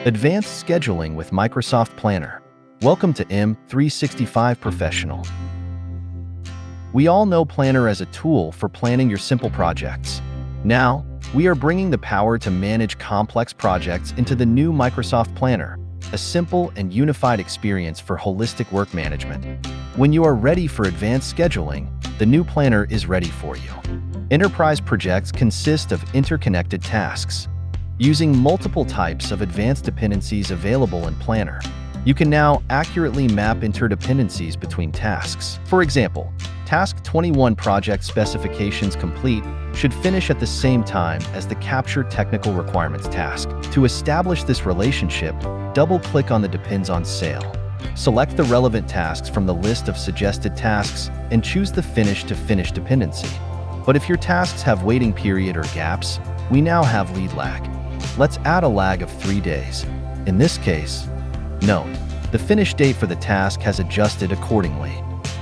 Advanced Scheduling with Microsoft Planner. Welcome to M365 Professional. We all know Planner as a tool for planning your simple projects. Now, we are bringing the power to manage complex projects into the new Microsoft Planner, a simple and unified experience for holistic work management. When you are ready for advanced scheduling, the new Planner is ready for you. Enterprise projects consist of interconnected tasks. Using multiple types of advanced dependencies available in Planner, you can now accurately map interdependencies between tasks. For example, Task 21 project specifications complete should finish at the same time as the Capture Technical Requirements task. To establish this relationship, double-click on the Depends on Sale. Select the relevant tasks from the list of suggested tasks and choose the Finish to Finish dependency. But if your tasks have waiting period or gaps, we now have lead lag. Let's add a lag of 3 days. In this case, note, the finish date for the task has adjusted accordingly.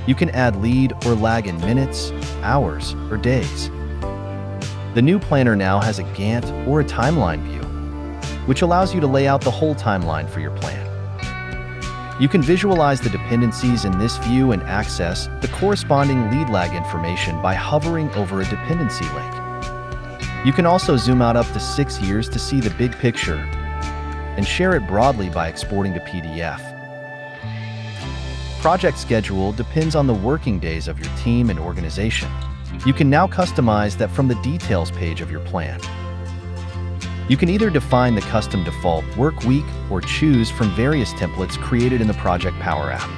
You can add lead or lag in minutes, hours, or days. The new Planner now has a Gantt or a timeline view, which allows you to lay out the whole timeline for your plan. You can visualize the dependencies in this view and access the corresponding lead lag information by hovering over a dependency link. You can also zoom out up to 6 years to see the big picture and share it broadly by exporting to PDF. Project schedule depends on the working days of your team and organization. You can now customize that from the details page of your plan. You can either define the custom default work week or choose from various templates created in the Project Power app.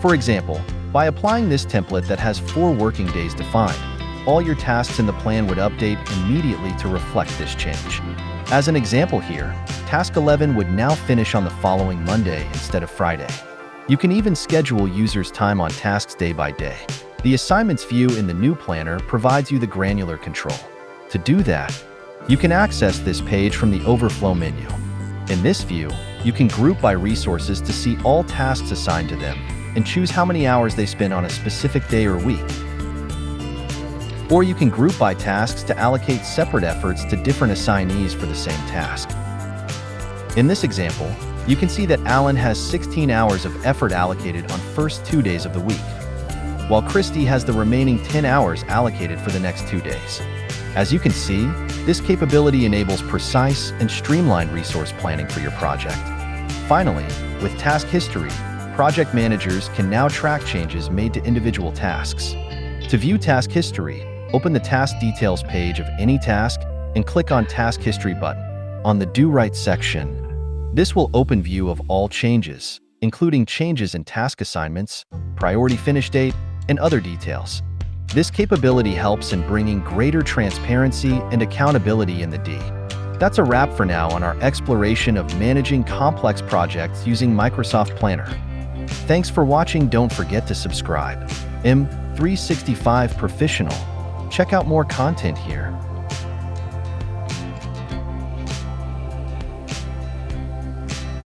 For example, by applying this template that has 4 working days defined, all your tasks in the plan would update immediately to reflect this change. As an example here, Task 11 would now finish on the following Monday instead of Friday. You can even schedule users' time on tasks day by day. The Assignments view in the new Planner provides you the granular control. To do that, you can access this page from the Overflow menu. In this view, you can group by resources to see all tasks assigned to them and choose how many hours they spend on a specific day or week. Or you can group by tasks to allocate separate efforts to different assignees for the same task. In this example, you can see that Alan has 16 hours of effort allocated on first 2 days of the week, while Christy has the remaining 10 hours allocated for the next 2 days. As you can see, this capability enables precise and streamlined resource planning for your project. Finally, with Task History, project managers can now track changes made to individual tasks. To view Task History, open the Task Details page of any task and click on Task History button. On the Do Right section, this will open view of all changes, including changes in task assignments, priority finish date, and other details. This capability helps in bringing greater transparency and accountability in the D. That's a wrap for now on our exploration of managing complex projects using Microsoft Planner. Thanks for watching. Don't forget to subscribe. M365 Professional. Check out more content here.